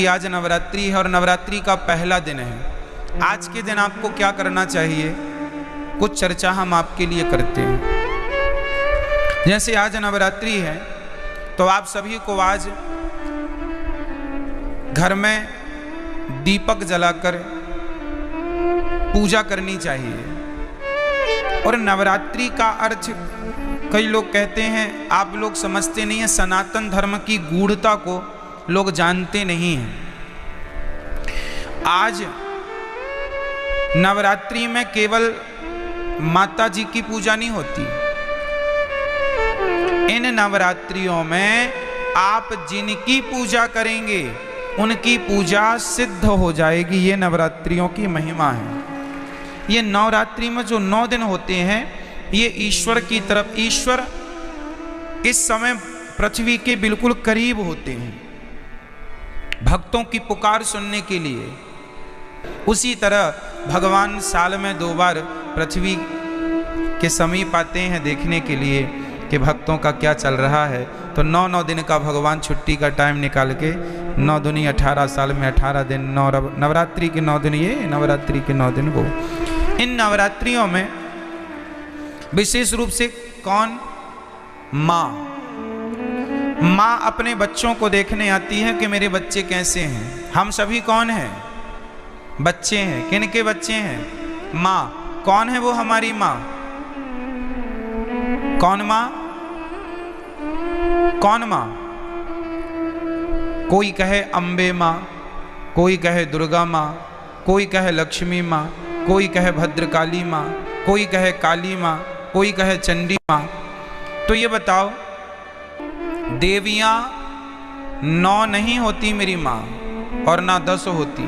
आज नवरात्रि है और नवरात्रि का पहला दिन है। आज के दिन आपको क्या करना चाहिए, कुछ चर्चा हम आपके लिए करते हैं। जैसे आज नवरात्रि है तो आप सभी को आज घर में दीपक जलाकर पूजा करनी चाहिए। और नवरात्रि का अर्थ कई लोग कहते हैं, आप लोग समझते नहीं हैं, सनातन धर्म की गूढ़ता को लोग जानते नहीं हैं। आज नवरात्रि में केवल माता जी की पूजा नहीं होती। इन नवरात्रियों में आप जिनकी पूजा करेंगे उनकी पूजा सिद्ध हो जाएगी। ये नवरात्रियों की महिमा है। ये नवरात्रि में जो 9 दिन होते हैं ये ईश्वर की तरफ, ईश्वर इस समय पृथ्वी के बिल्कुल करीब होते हैं भक्तों की पुकार सुनने के लिए। उसी तरह भगवान साल में 2 बार पृथ्वी के समीप आते हैं देखने के लिए कि भक्तों का क्या चल रहा है। तो 9 दिन का भगवान छुट्टी का टाइम निकाल के 9 दूनी 18 साल में 18 दिन, नवरात्रि के 9 दिन ये, नवरात्रि के 9 दिन वो। इन नवरात्रियों में विशेष रूप से कौन, माँ अपने बच्चों को देखने आती है कि मेरे बच्चे कैसे हैं। हम सभी कौन हैं, बच्चे हैं। किन के बच्चे हैं, माँ। कौन है वो हमारी माँ, कौन माँ, कौन माँ। कोई कहे अम्बे माँ, कोई कहे दुर्गा माँ, कोई कहे लक्ष्मी माँ, कोई कहे भद्रकाली माँ, कोई कहे काली माँ, कोई कहे चंडी माँ। तो ये बताओ, देवियां 9 नहीं होती मेरी माँ, और ना 10 होती।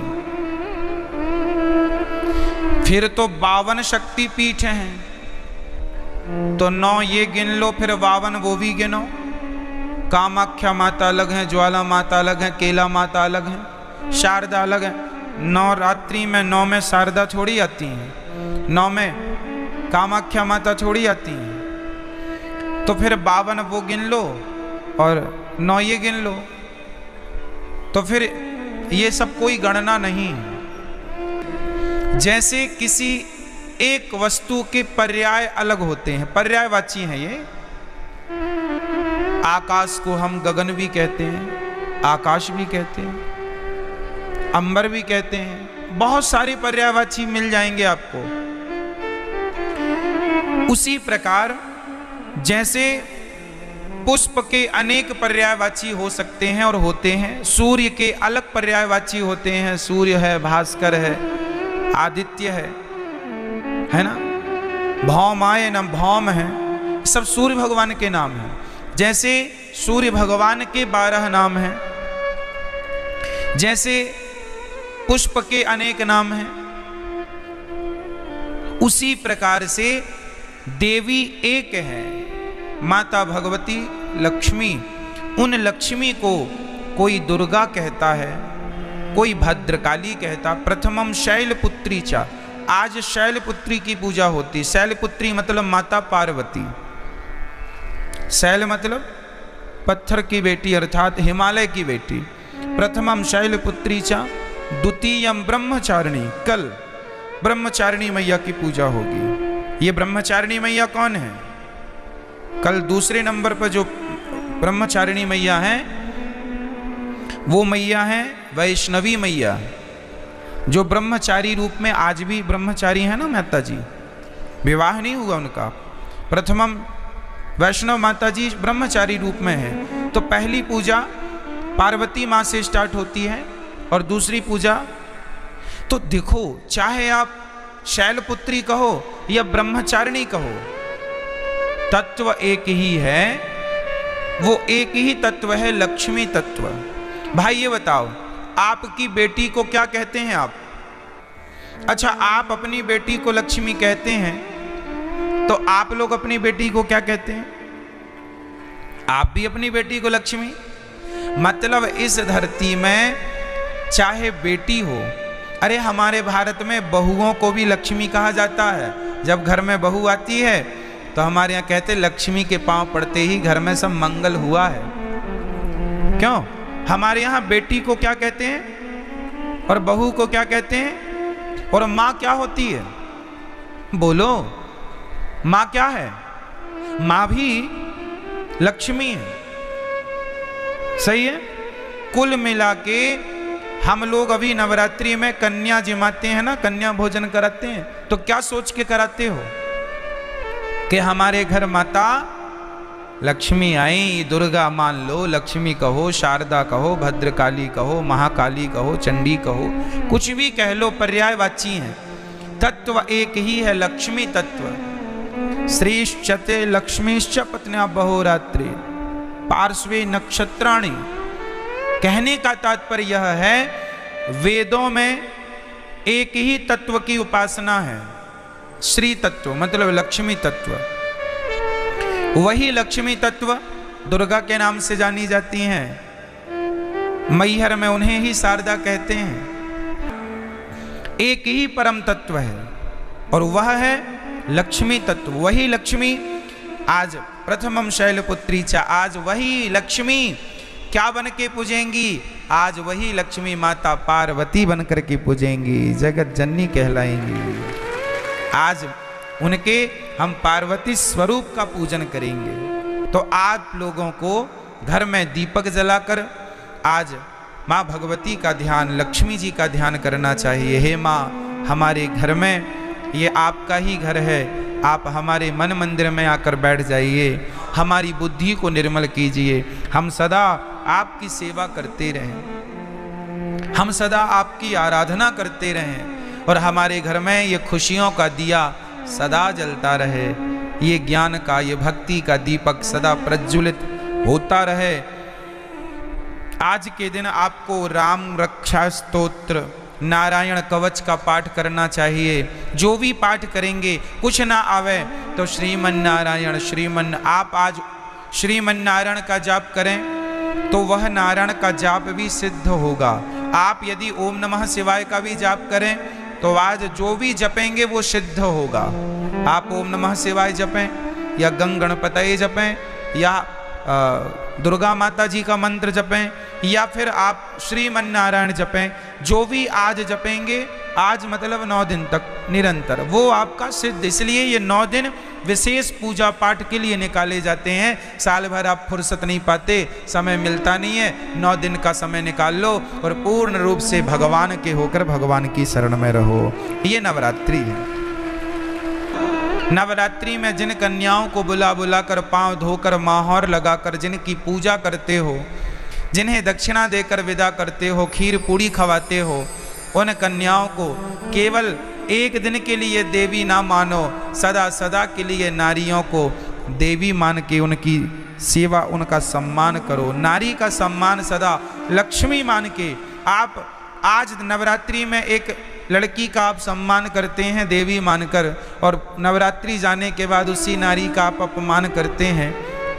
फिर तो 52 शक्ति पीठ हैं। तो 9 ये गिन लो, फिर 52 वो भी गिनो। कामाख्या माता अलग है, ज्वाला माता अलग है, केला माता अलग है, शारदा अलग है। नवरात्रि में 9 में शारदा थोड़ी आती हैं, 9 में कामाख्या माता थोड़ी आती हैं। तो फिर 52 वो गिन लो और 9 ये गिन लो। तो फिर ये सब कोई गणना नहीं है। जैसे किसी एक वस्तु के पर्याय अलग होते हैं, पर्यायवाची हैं ये। आकाश को हम गगन भी कहते हैं, आकाश भी कहते हैं, अंबर भी कहते हैं। बहुत सारे पर्यायवाची मिल जाएंगे आपको। उसी प्रकार जैसे पुष्प के अनेक पर्यायवाची हो सकते हैं और होते हैं, सूर्य के अलग पर्यायवाची होते हैं। सूर्य है, भास्कर है, आदित्य है ना, भौमाय न भौम है, सब सूर्य भगवान के नाम हैं। जैसे सूर्य भगवान के 12 नाम हैं, जैसे पुष्प के अनेक नाम हैं, उसी प्रकार से देवी एक है, माता भगवती लक्ष्मी। उन लक्ष्मी को कोई दुर्गा कहता है, कोई भद्रकाली कहता। प्रथमम शैलपुत्री चा, आज शैलपुत्री की पूजा होती। शैलपुत्री मतलब माता पार्वती। शैल मतलब पत्थर की बेटी अर्थात हिमालय की बेटी। प्रथमम शैलपुत्री चा, द्वितीयम ब्रह्मचारिणी। कल ब्रह्मचारिणी मैया की पूजा होगी। ये ब्रह्मचारिणी मैया कौन है? कल दूसरे नंबर पर जो ब्रह्मचारिणी मैया है वो मैया है वैष्णवी मैया, जो ब्रह्मचारी रूप में आज भी ब्रह्मचारी है ना माता जी, विवाह नहीं हुआ उनका। प्रथमम वैष्णव माता जी ब्रह्मचारी रूप में है। तो पहली पूजा पार्वती माँ से स्टार्ट होती है और दूसरी पूजा, तो देखो चाहे आप शैलपुत्री कहो या ब्रह्मचारिणी कहो, तत्व एक ही है। वो एक ही तत्व है, लक्ष्मी तत्व। भाई ये बताओ, आपकी बेटी को क्या कहते हैं आप? अच्छा, आप अपनी बेटी को लक्ष्मी कहते हैं, तो आप लोग अपनी बेटी को क्या कहते हैं? आप भी अपनी बेटी को लक्ष्मी। मतलब इस धरती में चाहे बेटी हो, अरे हमारे भारत में बहुओं को भी लक्ष्मी कहा जाता है। जब घर में बहू आती है तो हमारे यहाँ कहते लक्ष्मी के पांव पड़ते ही घर में सब मंगल हुआ है। क्यों? हमारे यहाँ बेटी को क्या कहते हैं और बहू को क्या कहते हैं, और माँ क्या होती है? बोलो, माँ क्या है? माँ भी लक्ष्मी है। सही है। कुल मिला के हम लोग अभी नवरात्रि में कन्या जिमाते हैं ना, कन्या भोजन कराते हैं, तो क्या सोच के कराते हो कि हमारे घर माता लक्ष्मी आई, दुर्गा मान लो, लक्ष्मी कहो, शारदा कहो, भद्रकाली कहो, महाकाली कहो, चंडी कहो, कुछ भी कह लो, पर्यायवाची हैं। तत्व एक ही है, लक्ष्मी तत्व। श्रीश्चते लक्ष्मीश्च पत्न्या बहोरात्रि पार्श्वे नक्षत्राणि। कहने का तात्पर्य यह है, वेदों में एक ही तत्व की उपासना है, श्री तत्व, मतलब लक्ष्मी तत्व। वही लक्ष्मी तत्व दुर्गा के नाम से जानी जाती हैं। मैहर में उन्हें ही शारदा कहते हैं। एक ही परम तत्व है और वह है लक्ष्मी तत्व। वही लक्ष्मी आज प्रथमम शैलपुत्री च, आज वही लक्ष्मी क्या बन के पूजेंगी? आज वही लक्ष्मी माता पार्वती बन करके पूजेंगी, जगत जननी कहलाएंगी। आज उनके हम पार्वती स्वरूप का पूजन करेंगे। तो आप लोगों को घर में दीपक जलाकर आज माँ भगवती का ध्यान, लक्ष्मी जी का ध्यान करना चाहिए। हे माँ, हमारे घर में, ये आपका ही घर है, आप हमारे मन मंदिर में आकर बैठ जाइए, हमारी बुद्धि को निर्मल कीजिए। हम सदा आपकी सेवा करते रहें, हम सदा आपकी आराधना करते रहें और हमारे घर में ये खुशियों का दिया सदा जलता रहे, ये ज्ञान का, ये भक्ति का दीपक सदा प्रज्वलित होता रहे। आज के दिन आपको राम रक्षा स्तोत्र, नारायण कवच का पाठ करना चाहिए। जो भी पाठ करेंगे, कुछ ना आवे तो श्रीमन नारायण श्रीमन, आप आज श्रीमन नारायण का जाप करें तो वह नारायण का जाप भी सिद्ध होगा। आप यदि ओम नमः शिवाय का भी जाप करें तो आज जो भी जपेंगे वो सिद्ध होगा। आप ओम नमः शिवाय जपें या गंग गणपतये जपें या दुर्गा माता जी का मंत्र जपें या फिर आप श्रीमन नारायण जपें, जो भी आज जपेंगे, आज मतलब 9 दिन तक निरंतर, वो आपका सिद्ध। इसलिए ये 9 दिन विशेष पूजा पाठ के लिए निकाले जाते हैं। साल भर आप फुर्सत नहीं पाते, समय मिलता नहीं है, 9 दिन का समय निकाल लो और पूर्ण रूप से भगवान के होकर भगवान की शरण में रहो। ये नवरात्रि है। नवरात्रि में जिन कन्याओं को बुला बुला कर, पांव धोकर, माहौर लगाकर जिनकी पूजा करते हो, जिन्हें दक्षिणा देकर विदा करते हो, खीर पूड़ी खवाते हो, उन कन्याओं को केवल एक दिन के लिए देवी ना मानो, सदा सदा के लिए नारियों को देवी मान के उनकी सेवा, उनका सम्मान करो। नारी का सम्मान सदा लक्ष्मी मान के आप आज नवरात्रि में एक लड़की का आप सम्मान करते हैं देवी मानकर, और नवरात्रि जाने के बाद उसी नारी का आप अपमान करते हैं,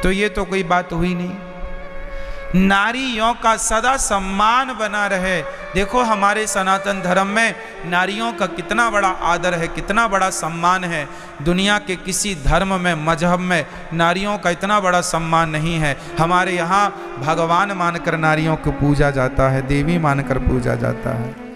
तो ये तो कोई बात हुई नहीं। नारियों का सदा सम्मान बना रहे। देखो हमारे सनातन धर्म में नारियों का कितना बड़ा आदर है, कितना बड़ा सम्मान है। दुनिया के किसी धर्म में, मजहब में नारियों का इतना बड़ा सम्मान नहीं है। हमारे यहाँ भगवान मानकर नारियों को पूजा जाता है, देवी मानकर पूजा जाता है।